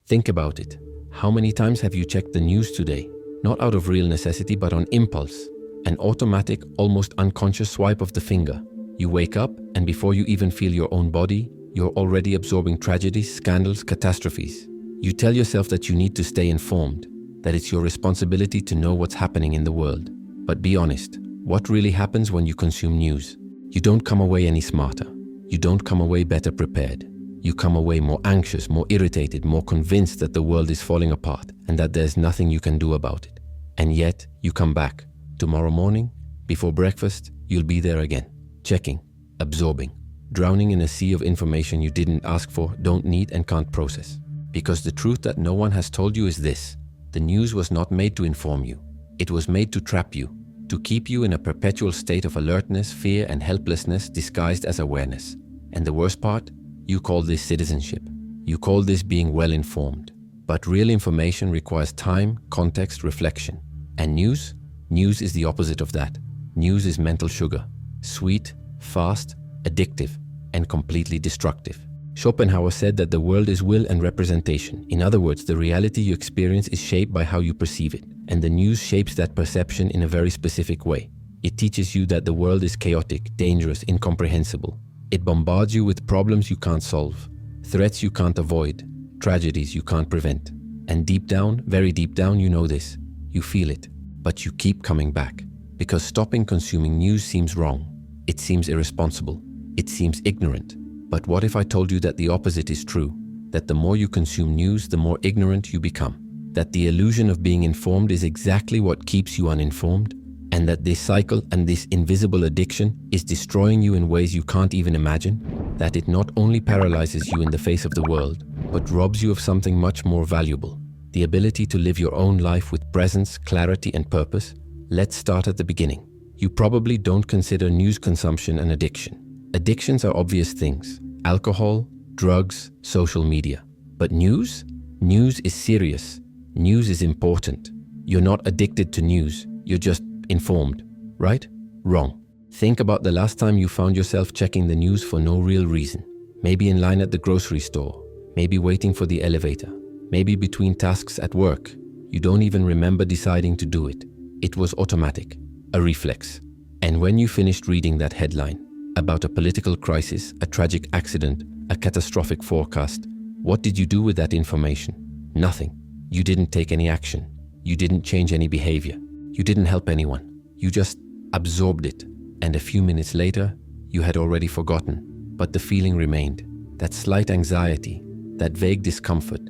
Think about it. How many times have you checked the news today? Not out of real necessity, but on impulse. An automatic, almost unconscious swipe of the finger. You wake up, and before you even feel your own body, you're already absorbing tragedies, scandals, catastrophes. You tell yourself that you need to stay informed, that it's your responsibility to know what's happening in the world. But be honest, what really happens when you consume news? You don't come away any smarter. You don't come away better prepared. You come away more anxious, more irritated, more convinced that the world is falling apart and that there's nothing you can do about it. And yet, you come back. Tomorrow morning, before breakfast, you'll be there again, checking, absorbing, drowning in a sea of information you didn't ask for, don't need, and can't process. Because the truth that no one has told you is this: the news was not made to inform you. It was made to trap you, to keep you in a perpetual state of alertness, fear, and helplessness disguised as awareness. And the worst part? You call this citizenship. You call this being well informed. But real information requires time, context, reflection. And news? News is the opposite of that. News is mental sugar. Sweet, fast, addictive, and completely destructive. Schopenhauer said that the world is will and representation. In other words, the reality you experience is shaped by how you perceive it. And the news shapes that perception in a very specific way. It teaches you that the world is chaotic, dangerous, incomprehensible. It bombards you with problems you can't solve, threats you can't avoid, tragedies you can't prevent. And deep down, very deep down, you know this. You feel it, but you keep coming back. Because stopping consuming news seems wrong. It seems irresponsible. It seems ignorant. But what if I told you that the opposite is true? That the more you consume news, the more ignorant you become. That the illusion of being informed is exactly what keeps you uninformed? And that this cycle and this invisible addiction is destroying you in ways you can't even imagine? That it not only paralyzes you in the face of the world, but robs you of something much more valuable: the ability to live your own life with presence, clarity, and purpose? Let's start at the beginning. You probably don't consider news consumption an addiction. Addictions are obvious things: alcohol, drugs, social media. But news? News is serious. News is important. You're not addicted to news. You're just informed, right? Wrong. Think about the last time you found yourself checking the news for no real reason. Maybe in line at the grocery store, maybe waiting for the elevator, maybe between tasks at work. You don't even remember deciding to do it. It was automatic, a reflex. And when you finished reading that headline about a political crisis, a tragic accident, a catastrophic forecast, what did you do with that information? Nothing. You didn't take any action. You didn't change any behavior. You didn't help anyone. You just absorbed it. And a few minutes later, you had already forgotten. But the feeling remained. That slight anxiety, that vague discomfort,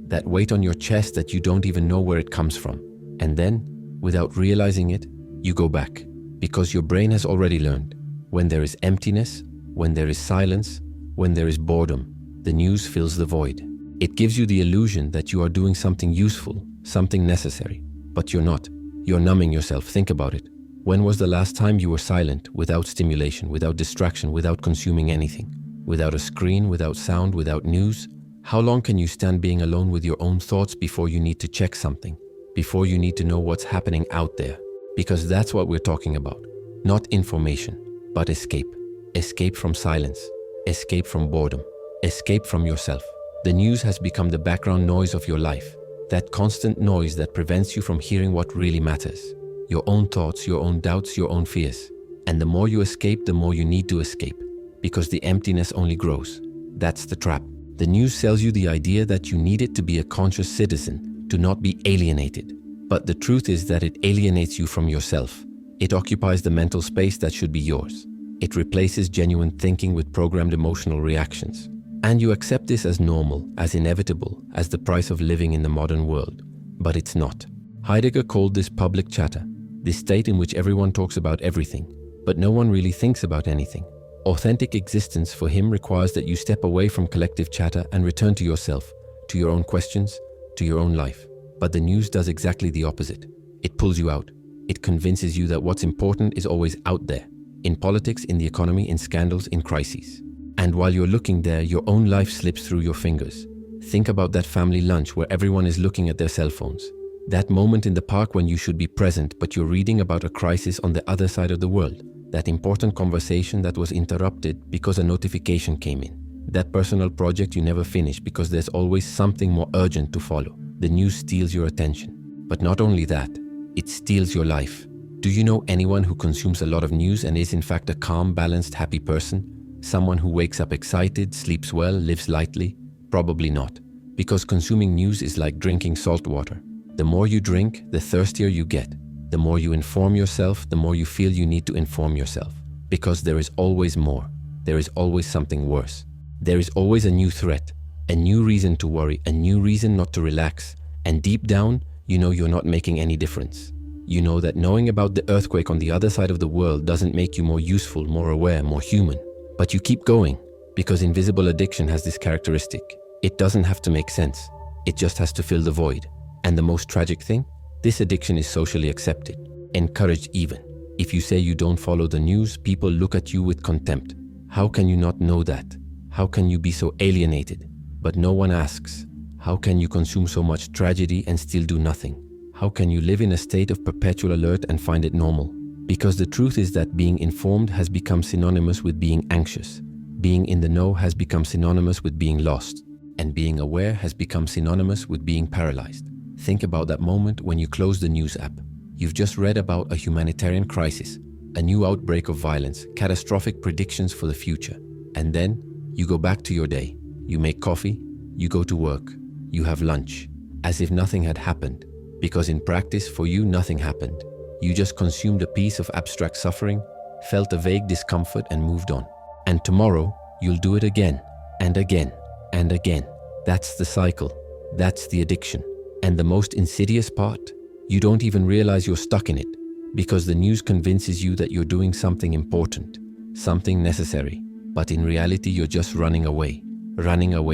that weight on your chest that you don't even know where it comes from. And then, without realizing it, you go back. Because your brain has already learned. When there is emptiness, when there is silence, when there is boredom, the news fills the void. It gives you the illusion that you are doing something useful, something necessary. But you're not. You're numbing yourself. Think about it. When was the last time you were silent, without stimulation, without distraction, without consuming anything? Without a screen, without sound, without news? How long can you stand being alone with your own thoughts before you need to check something? Before you need to know what's happening out there? Because that's what we're talking about. Not information, but escape. Escape from silence. Escape from boredom. Escape from yourself. The news has become the background noise of your life. That constant noise that prevents you from hearing what really matters. Your own thoughts, your own doubts, your own fears. And the more you escape, the more you need to escape. Because the emptiness only grows. That's the trap. The news sells you the idea that you need it to be a conscious citizen, to not be alienated. But the truth is that it alienates you from yourself. It occupies the mental space that should be yours. It replaces genuine thinking with programmed emotional reactions. And you accept this as normal, as inevitable, as the price of living in the modern world. But it's not. Heidegger called this public chatter, this state in which everyone talks about everything, but no one really thinks about anything. Authentic existence for him requires that you step away from collective chatter and return to yourself, to your own questions, to your own life. But the news does exactly the opposite. It pulls you out. It convinces you that what's important is always out there. In politics, in the economy, in scandals, in crises. And while you're looking there, your own life slips through your fingers. Think about that family lunch where everyone is looking at their cell phones. That moment in the park when you should be present, but you're reading about a crisis on the other side of the world. That important conversation that was interrupted because a notification came in. That personal project you never finish because there's always something more urgent to follow. The news steals your attention. But not only that, it steals your life. Do you know anyone who consumes a lot of news and is in fact a calm, balanced, happy person? Someone who wakes up excited, sleeps well, lives lightly? Probably not. Because consuming news is like drinking salt water. The more you drink, the thirstier you get. The more you inform yourself, the more you feel you need to inform yourself. Because there is always more. There is always something worse. There is always a new threat, a new reason to worry, a new reason not to relax. And deep down, you know you're not making any difference. You know that knowing about the earthquake on the other side of the world doesn't make you more useful, more aware, more human. But you keep going, because invisible addiction has this characteristic. It doesn't have to make sense. It just has to fill the void. And the most tragic thing? This addiction is socially accepted, encouraged even. If you say you don't follow the news, people look at you with contempt. How can you not know that? How can you be so alienated? But no one asks, how can you consume so much tragedy and still do nothing? How can you live in a state of perpetual alert and find it normal? Because the truth is that being informed has become synonymous with being anxious. Being in the know has become synonymous with being lost. And being aware has become synonymous with being paralyzed. Think about that moment when you close the news app. You've just read about a humanitarian crisis, a new outbreak of violence, catastrophic predictions for the future. And then you go back to your day. You make coffee, you go to work, you have lunch, as if nothing had happened. Because in practice, for you, nothing happened. You just consumed a piece of abstract suffering, felt a vague discomfort and moved on. And tomorrow, you'll do it again, and again, and again. That's the cycle. That's the addiction. And the most insidious part, you don't even realize you're stuck in it, because the news convinces you that you're doing something important, something necessary. But in reality, you're just running away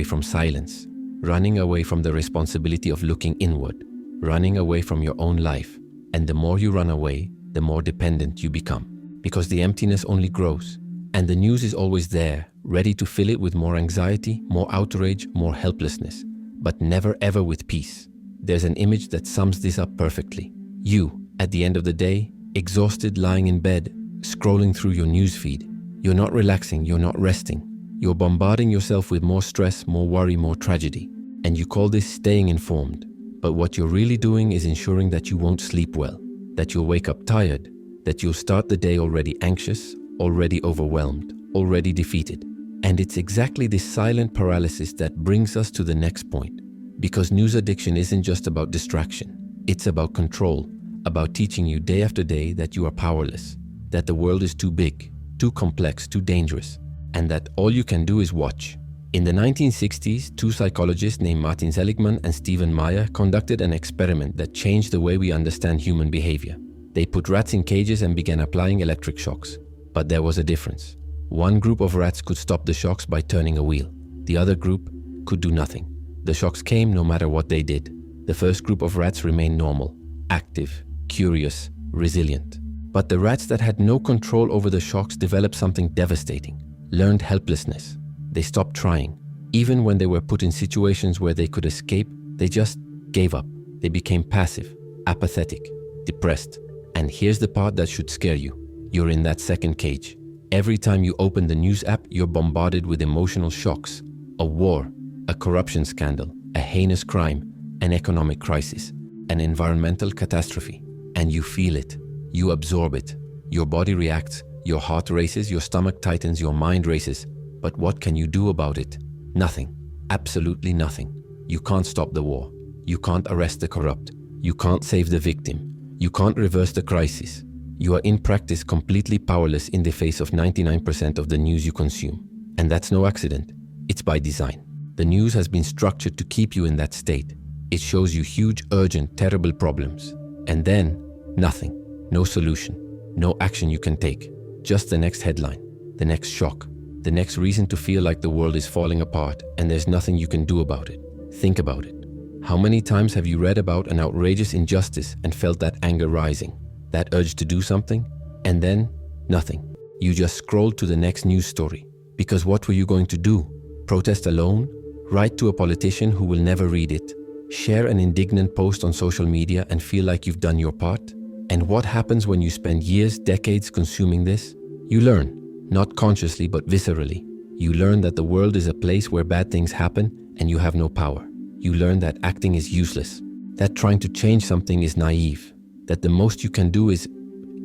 from silence, running away from the responsibility of looking inward, running away from your own life. And the more you run away, the more dependent you become, because the emptiness only grows. And the news is always there, ready to fill it with more anxiety, more outrage, more helplessness, but never ever with peace. There's an image that sums this up perfectly. You, at the end of the day, exhausted, lying in bed, scrolling through your newsfeed. You're not relaxing, you're not resting. You're bombarding yourself with more stress, more worry, more tragedy. And you call this staying informed. But what you're really doing is ensuring that you won't sleep well, that you'll wake up tired, that you'll start the day already anxious, already overwhelmed, already defeated. And it's exactly this silent paralysis that brings us to the next point. Because news addiction isn't just about distraction. It's about control, about teaching you day after day that you are powerless, that the world is too big, too complex, too dangerous, and that all you can do is watch. In the 1960s, two psychologists named Martin Seligman and Stephen Meyer conducted an experiment that changed the way we understand human behavior. They put rats in cages and began applying electric shocks. But there was a difference. One group of rats could stop the shocks by turning a wheel. The other group could do nothing. The shocks came no matter what they did. The first group of rats remained normal, active, curious, resilient. But the rats that had no control over the shocks developed something devastating, learned helplessness. They stopped trying. Even when they were put in situations where they could escape, they just gave up. They became passive, apathetic, depressed. And here's the part that should scare you. You're in that second cage. Every time you open the news app, you're bombarded with emotional shocks. A war, a corruption scandal, a heinous crime, an economic crisis, an environmental catastrophe. And you feel it. You absorb it. Your body reacts, your heart races, your stomach tightens, your mind races. But what can you do about it? Nothing. Absolutely nothing. You can't stop the war. You can't arrest the corrupt. You can't save the victim. You can't reverse the crisis. You are in practice completely powerless in the face of 99% of the news you consume. And that's no accident. It's by design. The news has been structured to keep you in that state. It shows you huge, urgent, terrible problems. And then, nothing. No solution. No action you can take. Just the next headline. The next shock. The next reason to feel like the world is falling apart and there's nothing you can do about it. Think about it. How many times have you read about an outrageous injustice and felt that anger rising? That urge to do something? And then, nothing. You just scrolled to the next news story. Because what were you going to do? Protest alone? Write to a politician who will never read it? Share an indignant post on social media and feel like you've done your part? And what happens when you spend years, decades consuming this? You learn, not consciously but viscerally. You learn that the world is a place where bad things happen and you have no power. You learn that acting is useless, that trying to change something is naive, that the most you can do is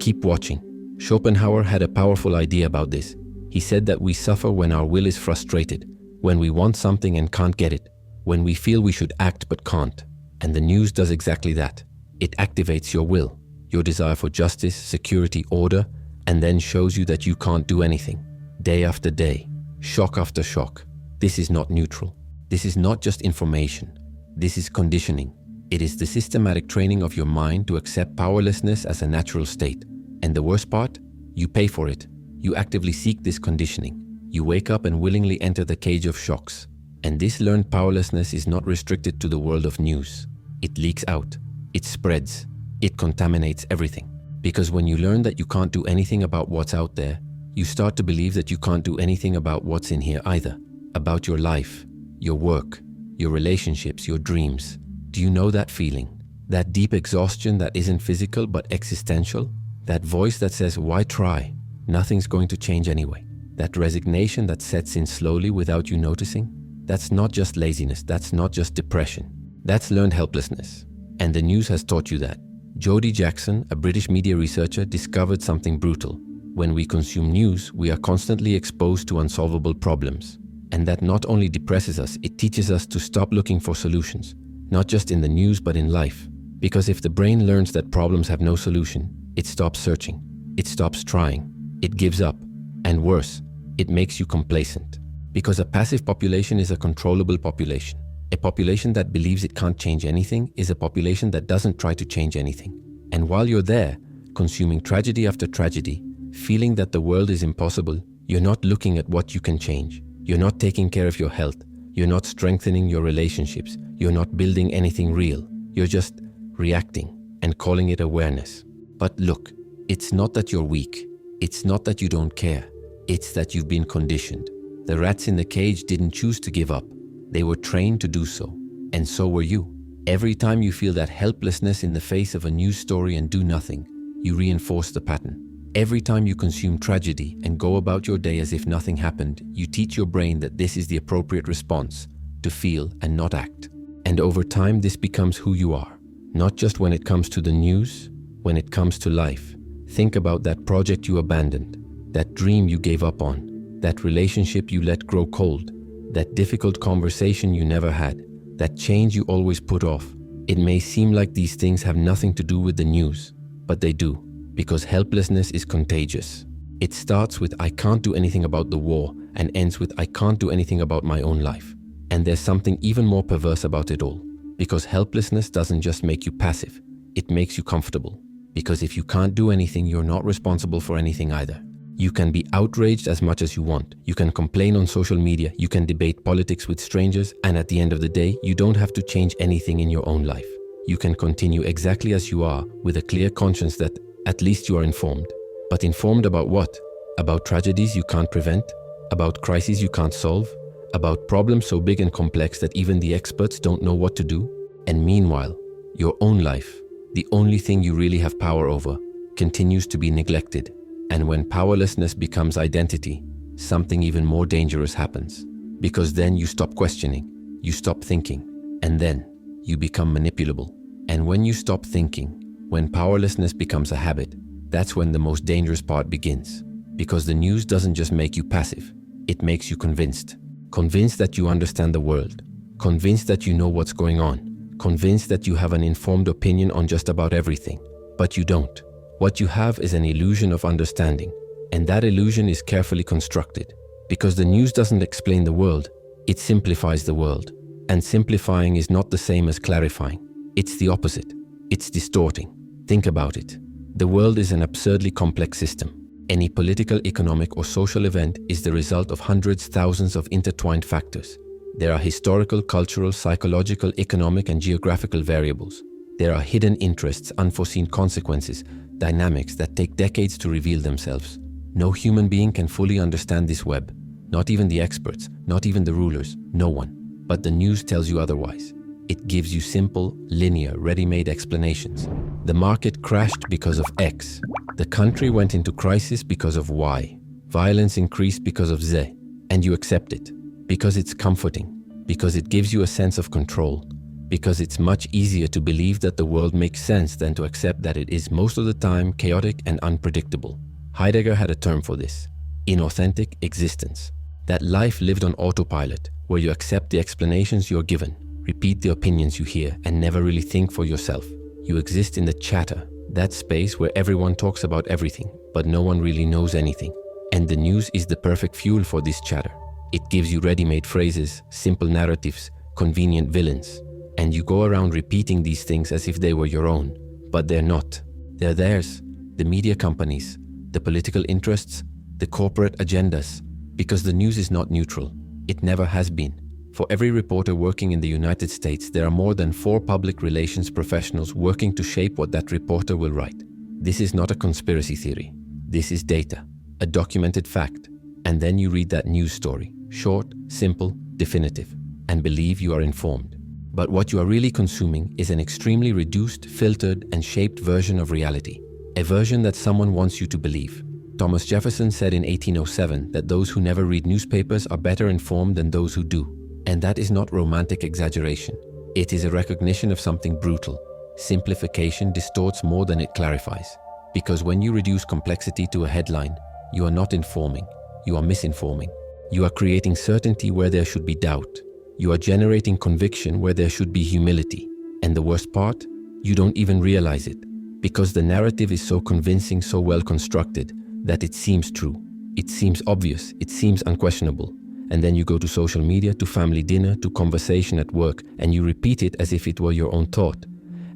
keep watching. Schopenhauer had a powerful idea about this. He said that we suffer when our will is frustrated, when we want something and can't get it, when we feel we should act but can't. And the news does exactly that. It activates your will, your desire for justice, security, order, and then shows you that you can't do anything. Day after day, shock after shock. This is not neutral. This is not just information. This is conditioning. It is the systematic training of your mind to accept powerlessness as a natural state. And the worst part? You pay for it. You actively seek this conditioning. You wake up and willingly enter the cage of shocks. And this learned powerlessness is not restricted to the world of news. It leaks out. It spreads. It contaminates everything. Because when you learn that you can't do anything about what's out there, you start to believe that you can't do anything about what's in here either. About your life, your work, your relationships, your dreams. Do you know that feeling? That deep exhaustion that isn't physical but existential? That voice that says, why try? Nothing's going to change anyway. That resignation that sets in slowly without you noticing? That's not just laziness, that's not just depression. That's learned helplessness. And the news has taught you that. Jody Jackson, a British media researcher, discovered something brutal. When we consume news, we are constantly exposed to unsolvable problems. And that not only depresses us, it teaches us to stop looking for solutions. Not just in the news, but in life. Because if the brain learns that problems have no solution, it stops searching. It stops trying. It gives up. And worse, it makes you complacent. Because a passive population is a controllable population. A population that believes it can't change anything is a population that doesn't try to change anything. And while you're there, consuming tragedy after tragedy, feeling that the world is impossible, you're not looking at what you can change. You're not taking care of your health. You're not strengthening your relationships. You're not building anything real. You're just reacting and calling it awareness. But look, it's not that you're weak. It's not that you don't care. It's that you've been conditioned. The rats in the cage didn't choose to give up. They were trained to do so. And so were you. Every time you feel that helplessness in the face of a news story and do nothing, you reinforce the pattern. Every time you consume tragedy and go about your day as if nothing happened, you teach your brain that this is the appropriate response, to feel and not act. And over time, this becomes who you are. Not just when it comes to the news, when it comes to life. Think about that project you abandoned, that dream you gave up on, that relationship you let grow cold, that difficult conversation you never had, that change you always put off. It may seem like these things have nothing to do with the news, but they do. Because helplessness is contagious. It starts with I can't do anything about the war and ends with I can't do anything about my own life. And there's something even more perverse about it all. Because helplessness doesn't just make you passive, it makes you comfortable. Because if you can't do anything, you're not responsible for anything either. You can be outraged as much as you want. You can complain on social media, you can debate politics with strangers, and at the end of the day, you don't have to change anything in your own life. You can continue exactly as you are with a clear conscience that at least you are informed. But informed about what? About tragedies you can't prevent? About crises you can't solve? About problems so big and complex that even the experts don't know what to do? And meanwhile, your own life, the only thing you really have power over, continues to be neglected. And when powerlessness becomes identity, something even more dangerous happens. Because then you stop questioning, you stop thinking, and then you become manipulable. And when you stop thinking, when powerlessness becomes a habit, that's when the most dangerous part begins. Because the news doesn't just make you passive, it makes you convinced. Convinced that you understand the world. Convinced that you know what's going on. Convinced that you have an informed opinion on just about everything. But you don't. What you have is an illusion of understanding. And that illusion is carefully constructed. Because the news doesn't explain the world, it simplifies the world. And simplifying is not the same as clarifying. It's the opposite. It's distorting. Think about it. The world is an absurdly complex system. Any political, economic, or social event is the result of hundreds, thousands of intertwined factors. There are historical, cultural, psychological, economic, and geographical variables. There are hidden interests, unforeseen consequences, dynamics that take decades to reveal themselves. No human being can fully understand this web. Not even the experts, not even the rulers, no one. But the news tells you otherwise. It gives you simple, linear, ready-made explanations. The market crashed because of X. The country went into crisis because of Y. Violence increased because of Z. and you accept it because it's comforting, because it gives you a sense of control, because it's much easier to believe that the world makes sense than to accept that it is most of the time chaotic and unpredictable. Heidegger had a term for this: inauthentic existence. That life lived on autopilot, where you accept the explanations you're given, repeat the opinions you hear, and never really think for yourself. You exist in the chatter, that space where everyone talks about everything, but no one really knows anything. And the news is the perfect fuel for this chatter. It gives you ready-made phrases, simple narratives, convenient villains. And you go around repeating these things as if they were your own. But they're not. They're theirs. The media companies, the political interests, the corporate agendas. Because the news is not neutral. It never has been. For every reporter working in the United States, there are more than 4 public relations professionals working to shape what that reporter will write. This is not a conspiracy theory. This is data, a documented fact. And then you read that news story, short, simple, definitive, and believe you are informed. But what you are really consuming is an extremely reduced, filtered, and shaped version of reality. A version that someone wants you to believe. Thomas Jefferson said in 1807 that those who never read newspapers are better informed than those who do. And that is not romantic exaggeration. It is a recognition of something brutal. Simplification distorts more than it clarifies. Because when you reduce complexity to a headline, you are not informing, you are misinforming. You are creating certainty where there should be doubt. You are generating conviction where there should be humility. And the worst part, you don't even realize it. Because the narrative is so convincing, so well constructed, that it seems true. It seems obvious, it seems unquestionable. And then you go to social media, to family dinner, to conversation at work, and you repeat it as if it were your own thought,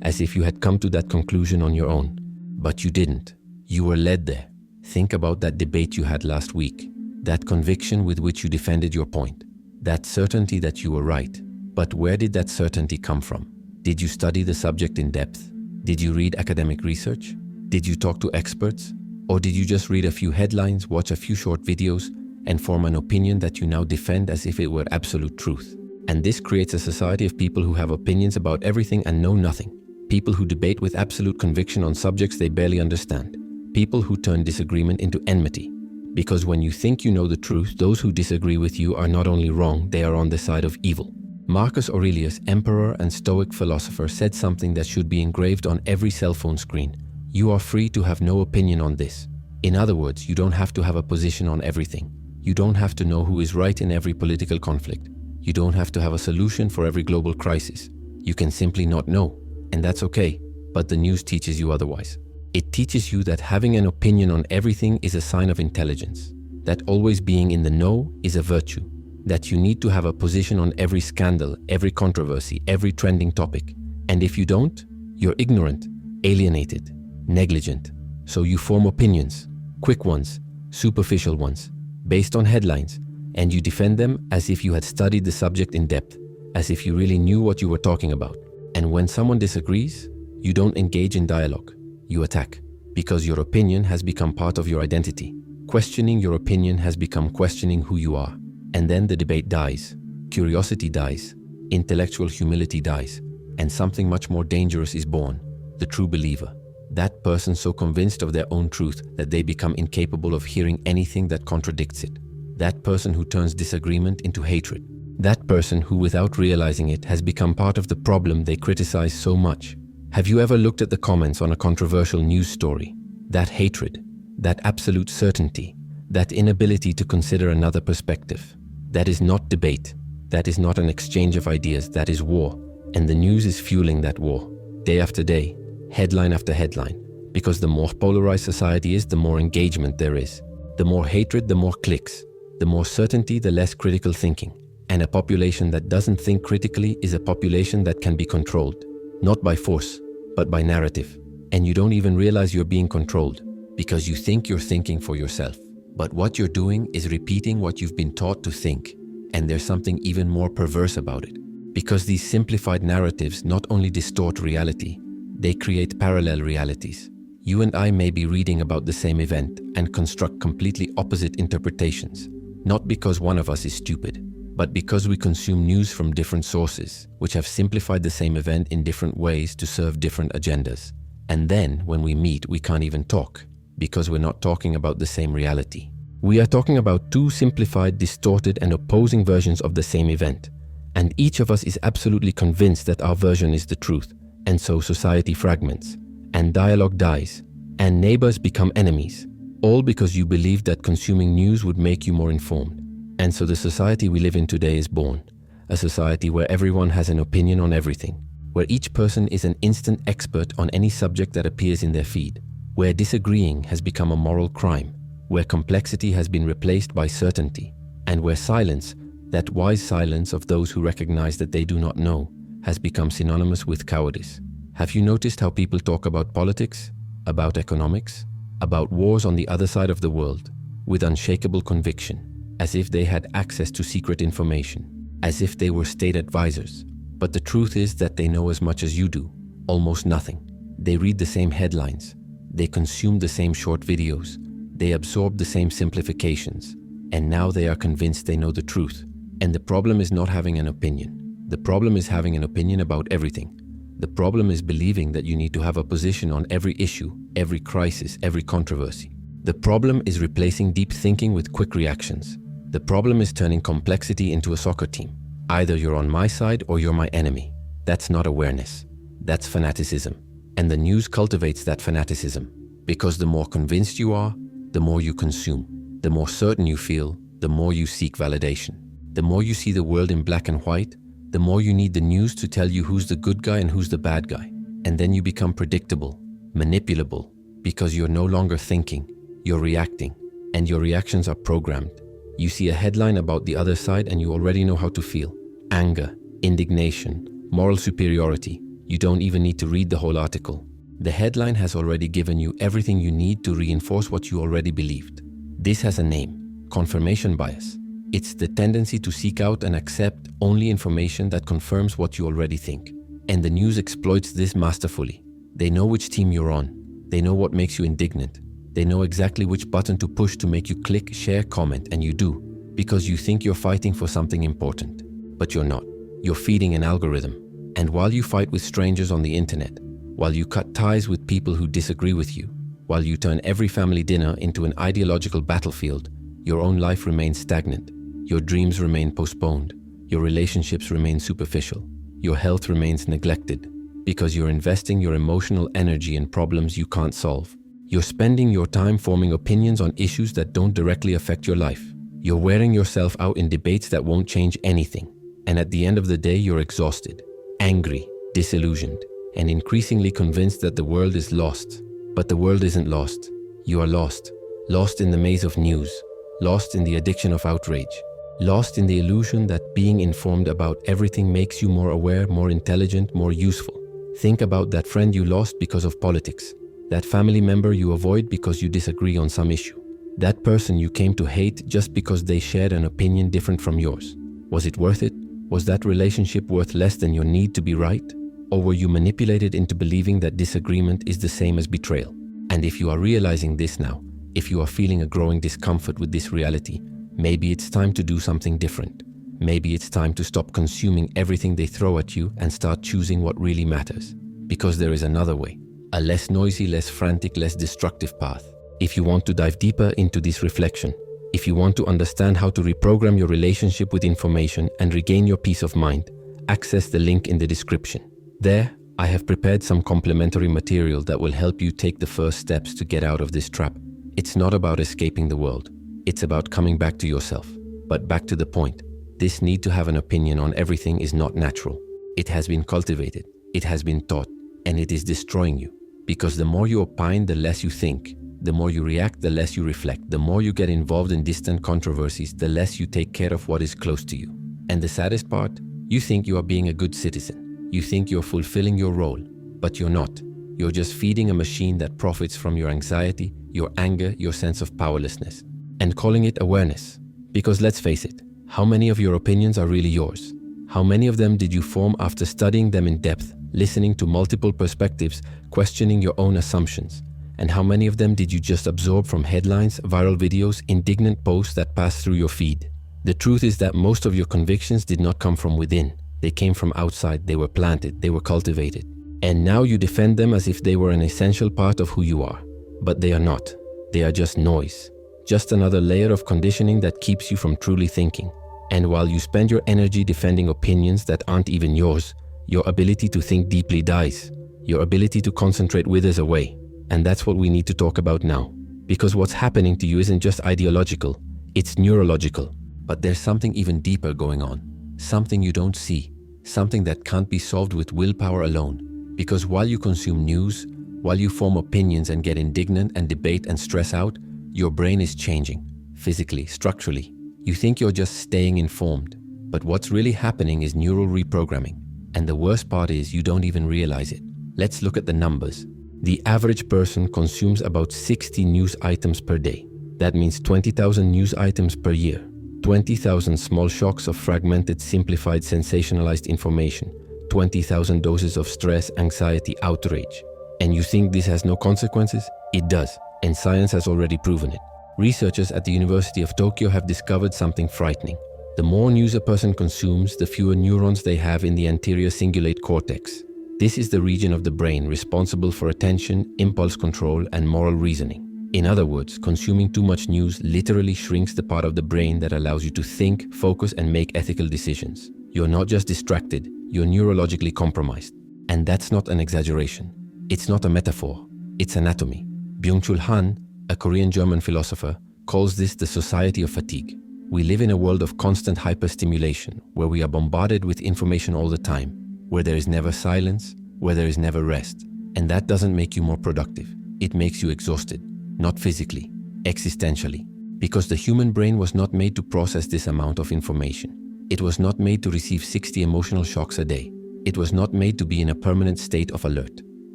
as if you had come to that conclusion on your own. But you didn't. You were led there. Think about that debate you had last week, that conviction with which you defended your point, that certainty that you were right. But where did that certainty come from? Did you study the subject in depth? Did you read academic research? Did you talk to experts? Or did you just read a few headlines, watch a few short videos, and form an opinion that you now defend as if it were absolute truth? And this creates a society of people who have opinions about everything and know nothing. People who debate with absolute conviction on subjects they barely understand. People who turn disagreement into enmity. Because when you think you know the truth, those who disagree with you are not only wrong, they are on the side of evil. Marcus Aurelius, emperor and Stoic philosopher, said something that should be engraved on every cell phone screen. You are free to have no opinion on this. In other words, you don't have to have a position on everything. You don't have to know who is right in every political conflict. You don't have to have a solution for every global crisis. You can simply not know, and that's okay. But the news teaches you otherwise. It teaches you that having an opinion on everything is a sign of intelligence, that always being in the know is a virtue, that you need to have a position on every scandal, every controversy, every trending topic. And if you don't, you're ignorant, alienated, negligent. So you form opinions, quick ones, superficial ones, based on headlines, and you defend them as if you had studied the subject in depth, as if you really knew what you were talking about. And when someone disagrees, you don't engage in dialogue, you attack, because your opinion has become part of your identity. Questioning your opinion has become questioning who you are. And then the debate dies, curiosity dies, intellectual humility dies, and something much more dangerous is born, the true believer. That person so convinced of their own truth that they become incapable of hearing anything that contradicts it. That person who turns disagreement into hatred. That person who, without realizing it, has become part of the problem they criticize so much. Have you ever looked at the comments on a controversial news story? That hatred, that absolute certainty, that inability to consider another perspective. That is not debate. That is not an exchange of ideas. That is war. And the news is fueling that war, day after day, headline after headline. Because the more polarized society is, the more engagement there is. The more hatred, the more clicks. The more certainty, the less critical thinking. And a population that doesn't think critically is a population that can be controlled. Not by force, but by narrative. And you don't even realize you're being controlled, because you think you're thinking for yourself. But what you're doing is repeating what you've been taught to think. And there's something even more perverse about it. Because these simplified narratives not only distort reality, they create parallel realities. You and I may be reading about the same event and construct completely opposite interpretations. Not because one of us is stupid, but because we consume news from different sources, which have simplified the same event in different ways to serve different agendas. And then, when we meet, we can't even talk, because we're not talking about the same reality. We are talking about two simplified, distorted, and opposing versions of the same event. And each of us is absolutely convinced that our version is the truth. And so society fragments, and dialogue dies, and neighbors become enemies, all because you believed that consuming news would make you more informed. And so the society we live in today is born, a society where everyone has an opinion on everything, where each person is an instant expert on any subject that appears in their feed, where disagreeing has become a moral crime, where complexity has been replaced by certainty, and where silence, that wise silence of those who recognize that they do not know, has become synonymous with cowardice. Have you noticed how people talk about politics, about economics, about wars on the other side of the world, with unshakable conviction, as if they had access to secret information, as if they were state advisors? But the truth is that they know as much as you do, almost nothing. They read the same headlines, they consume the same short videos, they absorb the same simplifications, and now they are convinced they know the truth. And the problem is not having an opinion. The problem is having an opinion about everything. The problem is believing that you need to have a position on every issue, every crisis, every controversy. The problem is replacing deep thinking with quick reactions. The problem is turning complexity into a soccer team. Either you're on my side or you're my enemy. That's not awareness. That's fanaticism. And the news cultivates that fanaticism. Because the more convinced you are, the more you consume. The more certain you feel, the more you seek validation. The more you see the world in black and white, the more you need the news to tell you who's the good guy and who's the bad guy. And then you become predictable, manipulable, because you're no longer thinking, you're reacting, and your reactions are programmed. You see a headline about the other side and you already know how to feel. Anger, indignation, moral superiority. You don't even need to read the whole article. The headline has already given you everything you need to reinforce what you already believed. This has a name: confirmation bias. It's the tendency to seek out and accept only information that confirms what you already think. And the news exploits this masterfully. They know which team you're on. They know what makes you indignant. They know exactly which button to push to make you click, share, comment, and you do, because you think you're fighting for something important. But you're not. You're feeding an algorithm. And while you fight with strangers on the internet, while you cut ties with people who disagree with you, while you turn every family dinner into an ideological battlefield, your own life remains stagnant. Your dreams remain postponed. Your relationships remain superficial. Your health remains neglected because you're investing your emotional energy in problems you can't solve. You're spending your time forming opinions on issues that don't directly affect your life. You're wearing yourself out in debates that won't change anything. And at the end of the day, you're exhausted, angry, disillusioned, and increasingly convinced that the world is lost. But the world isn't lost. You are lost. Lost in the maze of news. Lost in the addiction of outrage. Lost in the illusion that being informed about everything makes you more aware, more intelligent, more useful. Think about that friend you lost because of politics. That family member you avoid because you disagree on some issue. That person you came to hate just because they shared an opinion different from yours. Was it worth it? Was that relationship worth less than your need to be right? Or were you manipulated into believing that disagreement is the same as betrayal? And if you are realizing this now, if you are feeling a growing discomfort with this reality, maybe it's time to do something different. Maybe it's time to stop consuming everything they throw at you and start choosing what really matters. Because there is another way. A less noisy, less frantic, less destructive path. If you want to dive deeper into this reflection, if you want to understand how to reprogram your relationship with information and regain your peace of mind, access the link in the description. There, I have prepared some complementary material that will help you take the first steps to get out of this trap. It's not about escaping the world. It's about coming back to yourself. But back to the point, this need to have an opinion on everything is not natural. It has been cultivated, it has been taught, and it is destroying you. Because the more you opine, the less you think. The more you react, the less you reflect. The more you get involved in distant controversies, the less you take care of what is close to you. And the saddest part, you think you are being a good citizen. You think you're fulfilling your role, but you're not. You're just feeding a machine that profits from your anxiety, your anger, your sense of powerlessness. And calling it awareness. Because let's face it, how many of your opinions are really yours? How many of them did you form after studying them in depth, listening to multiple perspectives, questioning your own assumptions? And how many of them did you just absorb from headlines, viral videos, indignant posts that pass through your feed? The truth is that most of your convictions did not come from within. They came from outside, they were planted, they were cultivated. And now you defend them as if they were an essential part of who you are. But they are not. They are just noise. Just another layer of conditioning that keeps you from truly thinking. And while you spend your energy defending opinions that aren't even yours, your ability to think deeply dies. Your ability to concentrate withers away. And that's what we need to talk about now. Because what's happening to you isn't just ideological, it's neurological. But there's something even deeper going on. Something you don't see. Something that can't be solved with willpower alone. Because while you consume news, while you form opinions and get indignant and debate and stress out, your brain is changing. Physically, structurally. You think you're just staying informed. But what's really happening is neural reprogramming. And the worst part is you don't even realize it. Let's look at the numbers. The average person consumes about 60 news items per day. That means 20,000 news items per year. 20,000 small shocks of fragmented, simplified, sensationalized information. 20,000 doses of stress, anxiety, outrage. And you think this has no consequences? It does, and science has already proven it. Researchers at the University of Tokyo have discovered something frightening. The more news a person consumes, the fewer neurons they have in the anterior cingulate cortex. This is the region of the brain responsible for attention, impulse control, and moral reasoning. In other words, consuming too much news literally shrinks the part of the brain that allows you to think, focus, and make ethical decisions. You're not just distracted, you're neurologically compromised. And that's not an exaggeration. It's not a metaphor. It's anatomy. Byung-Chul Han, a Korean-German philosopher, calls this the society of fatigue. We live in a world of constant hyperstimulation, where we are bombarded with information all the time, where there is never silence, where there is never rest. And that doesn't make you more productive. It makes you exhausted, not physically, existentially. Because the human brain was not made to process this amount of information. It was not made to receive 60 emotional shocks a day. It was not made to be in a permanent state of alert.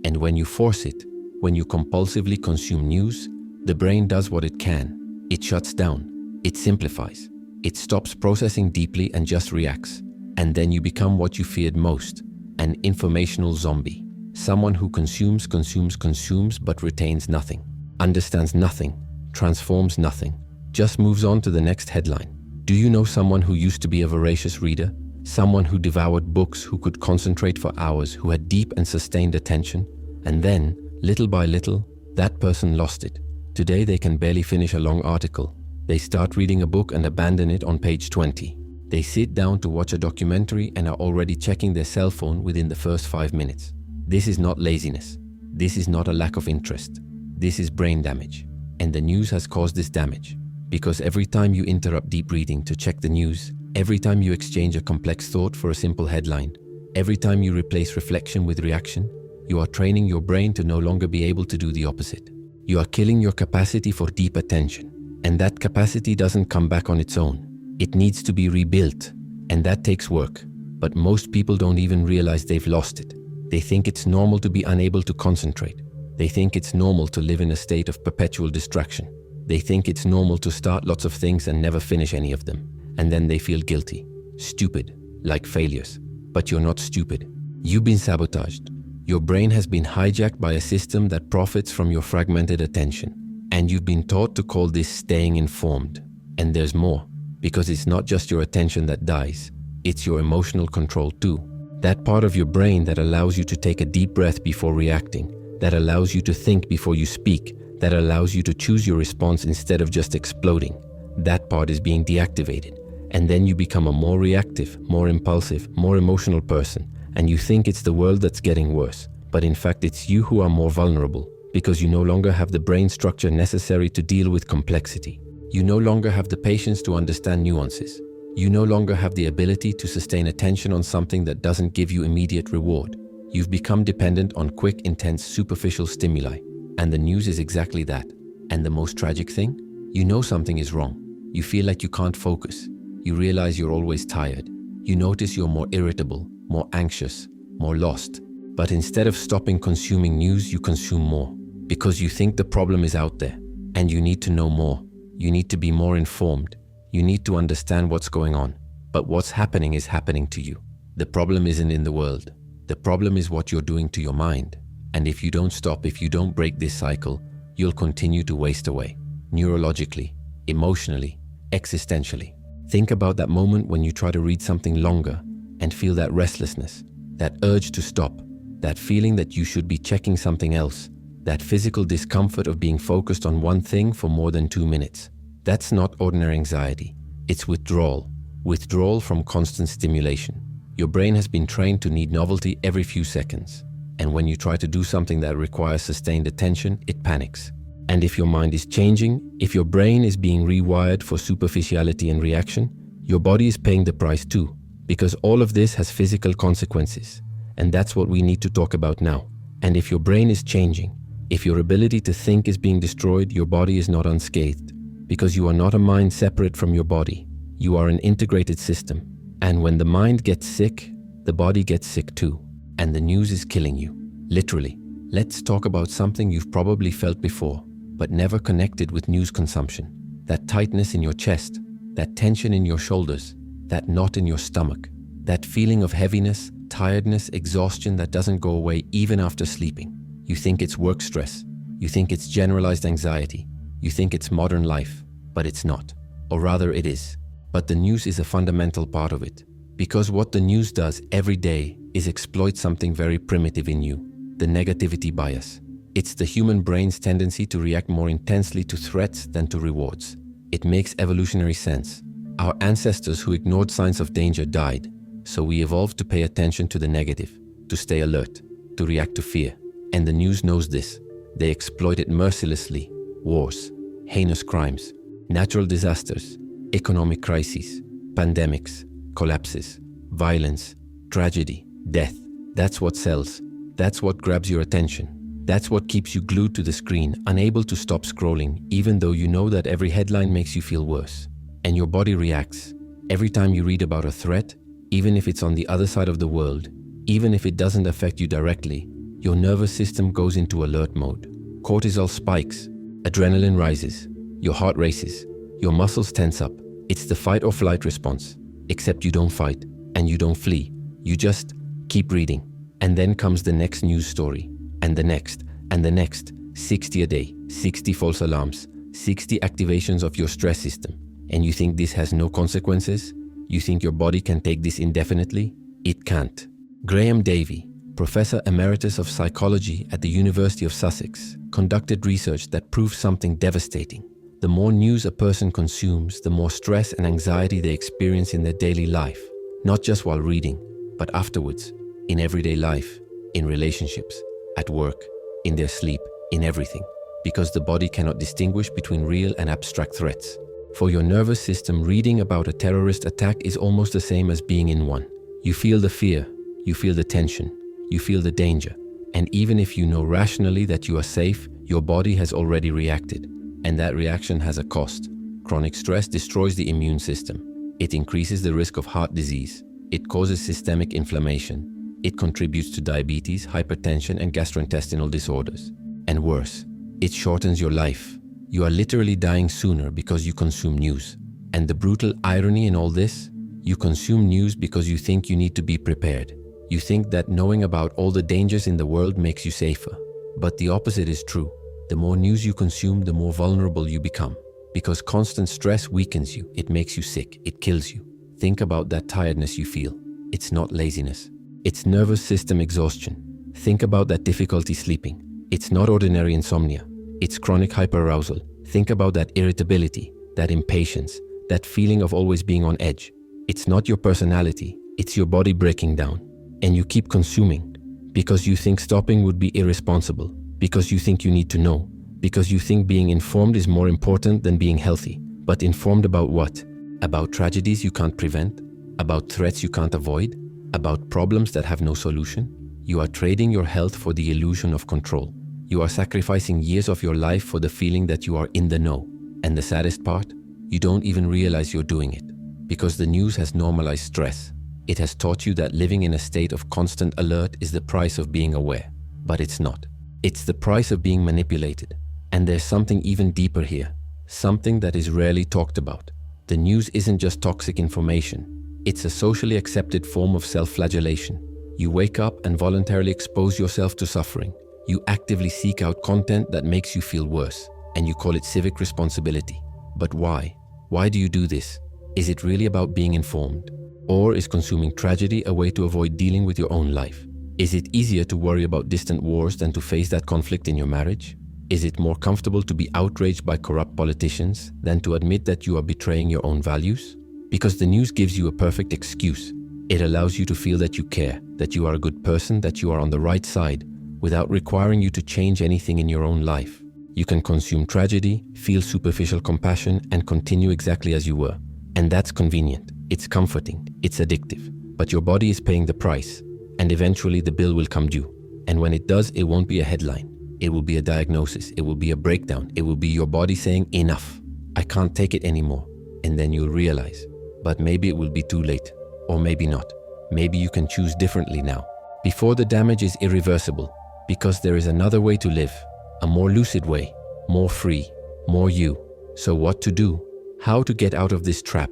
And when you force it, when you compulsively consume news, the brain does what it can. It shuts down. It simplifies. It stops processing deeply and just reacts. And then you become what you feared most, an informational zombie. Someone who consumes, but retains nothing, understands nothing, transforms nothing, just moves on to the next headline. Do you know someone who used to be a voracious reader? Someone who devoured books, who could concentrate for hours, who had deep and sustained attention? And then, little by little, that person lost it. Today they can barely finish a long article. They start reading a book and abandon it on page 20. They sit down to watch a documentary and are already checking their cell phone within the first 5 minutes. This is not laziness. This is not a lack of interest. This is brain damage. And the news has caused this damage. Because every time you interrupt deep reading to check the news, every time you exchange a complex thought for a simple headline, every time you replace reflection with reaction, you are training your brain to no longer be able to do the opposite. You are killing your capacity for deep attention. And that capacity doesn't come back on its own. It needs to be rebuilt, and that takes work. But most people don't even realize they've lost it. They think it's normal to be unable to concentrate. They think it's normal to live in a state of perpetual distraction. They think it's normal to start lots of things and never finish any of them. And then they feel guilty, stupid, like failures. But you're not stupid. You've been sabotaged. Your brain has been hijacked by a system that profits from your fragmented attention. And you've been taught to call this staying informed. And there's more. Because it's not just your attention that dies, it's your emotional control too. That part of your brain that allows you to take a deep breath before reacting, that allows you to think before you speak, that allows you to choose your response instead of just exploding. That part is being deactivated. And then you become a more reactive, more impulsive, more emotional person, and you think it's the world that's getting worse. But in fact, it's you who are more vulnerable, because you no longer have the brain structure necessary to deal with complexity. You no longer have the patience to understand nuances. You no longer have the ability to sustain attention on something that doesn't give you immediate reward. You've become dependent on quick, intense, superficial stimuli. And the news is exactly that. And the most tragic thing? You know something is wrong. You feel like you can't focus. You realize you're always tired. You notice you're more irritable, more anxious, more lost. But instead of stopping consuming news, you consume more. Because you think the problem is out there. And you need to know more. You need to be more informed. You need to understand what's going on. But what's happening is happening to you. The problem isn't in the world. The problem is what you're doing to your mind. And if you don't stop, if you don't break this cycle, you'll continue to waste away. Neurologically, emotionally, existentially. Think about that moment when you try to read something longer and feel that restlessness, that urge to stop, that feeling that you should be checking something else, that physical discomfort of being focused on one thing for more than 2 minutes. That's not ordinary anxiety. It's withdrawal. Withdrawal from constant stimulation. Your brain has been trained to need novelty every few seconds. And when you try to do something that requires sustained attention, it panics. And if your mind is changing, if your brain is being rewired for superficiality and reaction, your body is paying the price too, because all of this has physical consequences. And that's what we need to talk about now. And if your brain is changing, if your ability to think is being destroyed, your body is not unscathed, because you are not a mind separate from your body. You are an integrated system. And when the mind gets sick, the body gets sick too. And the news is killing you, literally. Let's talk about something you've probably felt before, but never connected with news consumption. That tightness in your chest, that tension in your shoulders, that knot in your stomach, that feeling of heaviness, tiredness, exhaustion that doesn't go away even after sleeping. You think it's work stress. You think it's generalized anxiety. You think it's modern life, but it's not. Or rather it is. But the news is a fundamental part of it. Because what the news does every day is exploit something very primitive in you, the negativity bias. It's the human brain's tendency to react more intensely to threats than to rewards. It makes evolutionary sense. Our ancestors who ignored signs of danger died, so we evolved to pay attention to the negative, to stay alert, to react to fear. And the news knows this. They exploit it mercilessly. Wars, heinous crimes, natural disasters, economic crises, pandemics, collapses, violence, tragedy, death. That's what sells. That's what grabs your attention. That's what keeps you glued to the screen, unable to stop scrolling, even though you know that every headline makes you feel worse. And your body reacts. Every time you read about a threat, even if it's on the other side of the world, even if it doesn't affect you directly, your nervous system goes into alert mode. Cortisol spikes, adrenaline rises, your heart races, your muscles tense up. It's the fight or flight response, except you don't fight and you don't flee. You just keep reading. And then comes the next news story, and the next, and the next. 60 a day, 60 false alarms, 60 activations of your stress system. And you think this has no consequences? You think your body can take this indefinitely? It can't. Graham Davey, Professor Emeritus of Psychology at the University of Sussex, conducted research that proves something devastating. The more news a person consumes, the more stress and anxiety they experience in their daily life, not just while reading, but afterwards, in everyday life, in relationships, at work, in their sleep, in everything, because the body cannot distinguish between real and abstract threats. For your nervous system, reading about a terrorist attack is almost the same as being in one. You feel the fear, you feel the tension, you feel the danger, and even if you know rationally that you are safe, your body has already reacted, and that reaction has a cost. Chronic stress destroys the immune system. It increases the risk of heart disease. It causes systemic inflammation. It contributes to diabetes, hypertension, and gastrointestinal disorders. And worse, it shortens your life. You are literally dying sooner because you consume news. And the brutal irony in all this? You consume news because you think you need to be prepared. You think that knowing about all the dangers in the world makes you safer. But the opposite is true. The more news you consume, the more vulnerable you become. Because constant stress weakens you. It makes you sick. It kills you. Think about that tiredness you feel. It's not laziness. It's nervous system exhaustion. Think about that difficulty sleeping. It's not ordinary insomnia. It's chronic hyperarousal. Think about that irritability, that impatience, that feeling of always being on edge. It's not your personality. It's your body breaking down. And you keep consuming because you think stopping would be irresponsible, because you think you need to know, because you think being informed is more important than being healthy. But informed about what? About tragedies you can't prevent? About threats you can't avoid? About problems that have no solution? You are trading your health for the illusion of control. You are sacrificing years of your life for the feeling that you are in the know. And the saddest part? You don't even realize you're doing it. Because the news has normalized stress. It has taught you that living in a state of constant alert is the price of being aware. But it's not. It's the price of being manipulated. And there's something even deeper here. Something that is rarely talked about. The news isn't just toxic information. It's a socially accepted form of self-flagellation. You wake up and voluntarily expose yourself to suffering. You actively seek out content that makes you feel worse, and you call it civic responsibility. But why? Why do you do this? Is it really about being informed? Or is consuming tragedy a way to avoid dealing with your own life? Is it easier to worry about distant wars than to face that conflict in your marriage? Is it more comfortable to be outraged by corrupt politicians than to admit that you are betraying your own values? Because the news gives you a perfect excuse. It allows you to feel that you care, that you are a good person, that you are on the right side, without requiring you to change anything in your own life. You can consume tragedy, feel superficial compassion, and continue exactly as you were. And that's convenient, it's comforting, it's addictive. But your body is paying the price, and eventually the bill will come due. And when it does, it won't be a headline. It will be a diagnosis, it will be a breakdown, it will be your body saying, enough, I can't take it anymore. And then you'll realize, but maybe it will be too late, or maybe not. Maybe you can choose differently now, before the damage is irreversible, because there is another way to live, a more lucid way, more free, more you. So what to do? How to get out of this trap?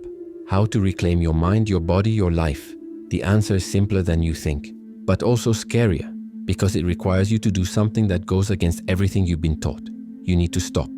How to reclaim your mind, your body, your life? The answer is simpler than you think, but also scarier, because it requires you to do something that goes against everything you've been taught. You need to stop,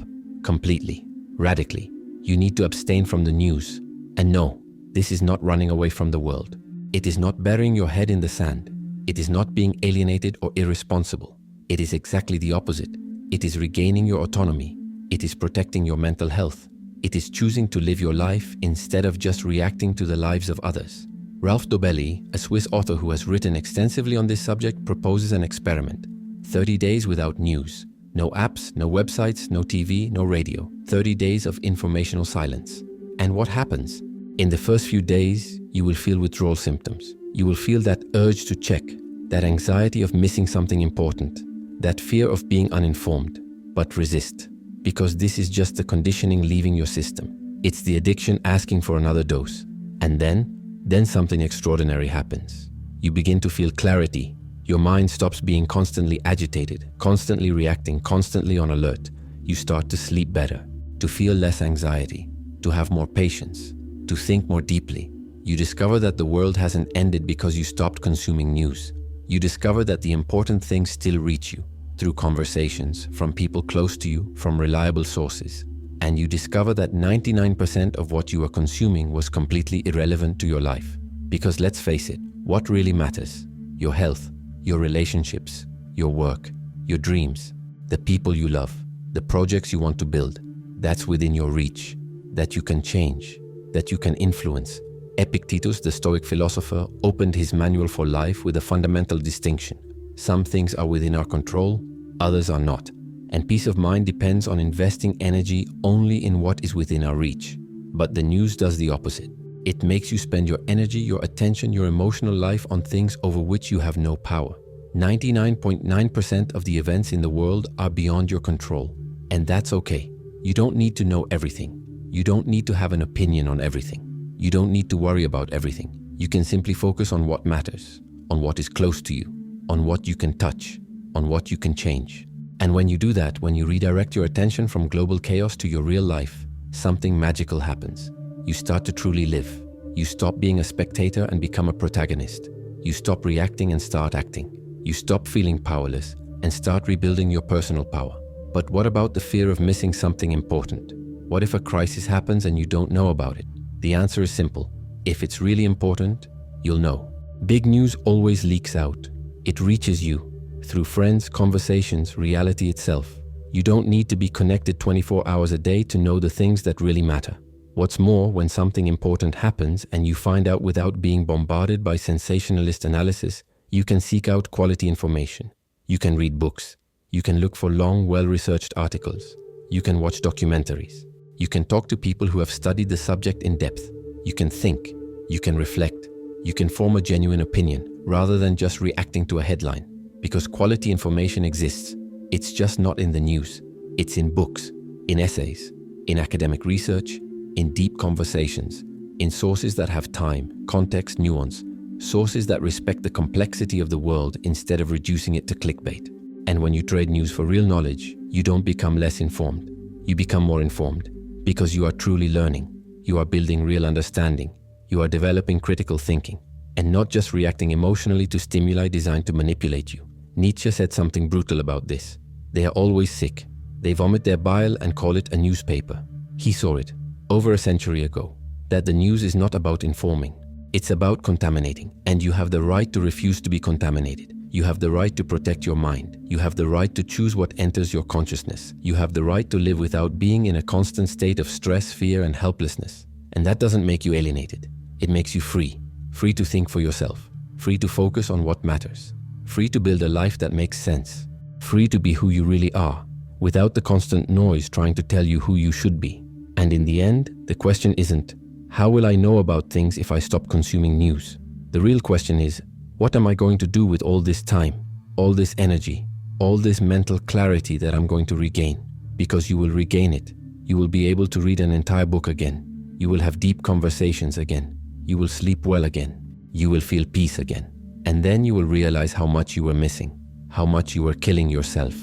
completely, radically. You need to abstain from the news. And no, this is not running away from the world. It is not burying your head in the sand. It is not being alienated or irresponsible. It is exactly the opposite. It is regaining your autonomy. It is protecting your mental health. It is choosing to live your life instead of just reacting to the lives of others. Ralph Dobelli, a Swiss author who has written extensively on this subject, proposes an experiment. 30 days without news. No apps, no websites, no TV, no radio. 30 days of informational silence. And what happens? In the first few days, you will feel withdrawal symptoms. You will feel that urge to check, that anxiety of missing something important, that fear of being uninformed. But resist, because this is just the conditioning leaving your system. It's the addiction asking for another dose. And then something extraordinary happens. You begin to feel clarity. Your mind stops being constantly agitated, constantly reacting, constantly on alert. You start to sleep better, to feel less anxiety, to have more patience, to think more deeply. You discover that the world hasn't ended because you stopped consuming news. You discover that the important things still reach you through conversations, from people close to you, from reliable sources. And you discover that 99% of what you were consuming was completely irrelevant to your life. Because let's face it, what really matters? Your health, your relationships, your work, your dreams, the people you love, the projects you want to build. That's within your reach, that you can change, that you can influence. Epictetus, the Stoic philosopher, opened his manual for life with a fundamental distinction. Some things are within our control, others are not. And peace of mind depends on investing energy only in what is within our reach. But the news does the opposite. It makes you spend your energy, your attention, your emotional life on things over which you have no power. 99.9% of the events in the world are beyond your control. And that's okay. You don't need to know everything. You don't need to have an opinion on everything. You don't need to worry about everything. You can simply focus on what matters, on what is close to you, on what you can touch, on what you can change. And when you do that, when you redirect your attention from global chaos to your real life, something magical happens. You start to truly live. You stop being a spectator and become a protagonist. You stop reacting and start acting. You stop feeling powerless and start rebuilding your personal power. But what about the fear of missing something important? What if a crisis happens and you don't know about it? The answer is simple. If it's really important, you'll know. Big news always leaks out. It reaches you. Through friends, conversations, reality itself. You don't need to be connected 24 hours a day to know the things that really matter. What's more, when something important happens and you find out without being bombarded by sensationalist analysis, you can seek out quality information. You can read books. You can look for long, well-researched articles. You can watch documentaries. You can talk to people who have studied the subject in depth. You can think. You can reflect. You can form a genuine opinion rather than just reacting to a headline. Because quality information exists. It's just not in the news. It's in books, in essays, in academic research, in deep conversations, in sources that have time, context, nuance, sources that respect the complexity of the world instead of reducing it to clickbait. And when you trade news for real knowledge, you don't become less informed. You become more informed because you are truly learning. You are building real understanding. You are developing critical thinking and not just reacting emotionally to stimuli designed to manipulate you. Nietzsche said something brutal about this. They are always sick. They vomit their bile and call it a newspaper. He saw it, over a century ago, that the news is not about informing. It's about contaminating, and you have the right to refuse to be contaminated. You have the right to protect your mind. You have the right to choose what enters your consciousness. You have the right to live without being in a constant state of stress, fear, and helplessness. And that doesn't make you alienated. It makes you free. Free to think for yourself. Free to focus on what matters. Free to build a life that makes sense. Free to be who you really are, without the constant noise trying to tell you who you should be. And in the end, the question isn't, how will I know about things if I stop consuming news? The real question is, what am I going to do with all this time, all this energy, all this mental clarity that I'm going to regain? Because you will regain it. You will be able to read an entire book again. You will have deep conversations again. You will sleep well again. You will feel peace again. And then you will realize how much you were missing, how much you were killing yourself,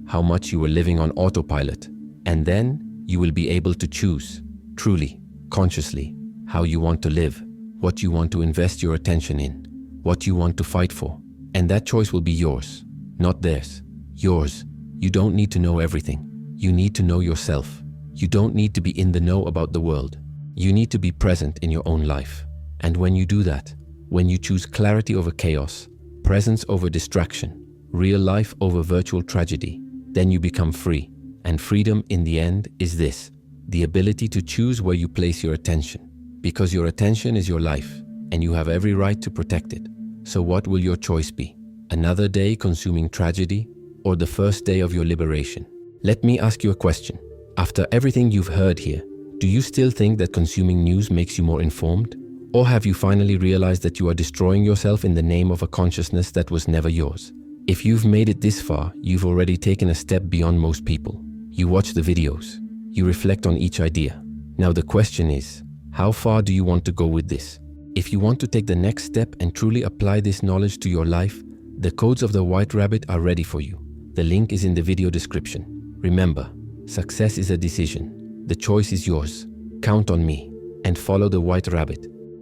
how much you were living on autopilot. And then you will be able to choose, truly, consciously, how you want to live, what you want to invest your attention in, what you want to fight for. And that choice will be yours, not theirs. Yours. You don't need to know everything. You need to know yourself. You don't need to be in the know about the world. You need to be present in your own life. And when you do that, when you choose clarity over chaos, presence over distraction, real life over virtual tragedy, then you become free. And freedom in the end is this, the ability to choose where you place your attention. Because your attention is your life, and you have every right to protect it. So what will your choice be? Another day consuming tragedy, or the first day of your liberation? Let me ask you a question. After everything you've heard here, do you still think that consuming news makes you more informed? Or have you finally realized that you are destroying yourself in the name of a consciousness that was never yours? If you've made it this far, you've already taken a step beyond most people. You watch the videos. You reflect on each idea. Now the question is, how far do you want to go with this? If you want to take the next step and truly apply this knowledge to your life, the codes of the White Rabbit are ready for you. The link is in the video description. Remember, success is a decision. The choice is yours. Count on me and follow the White Rabbit.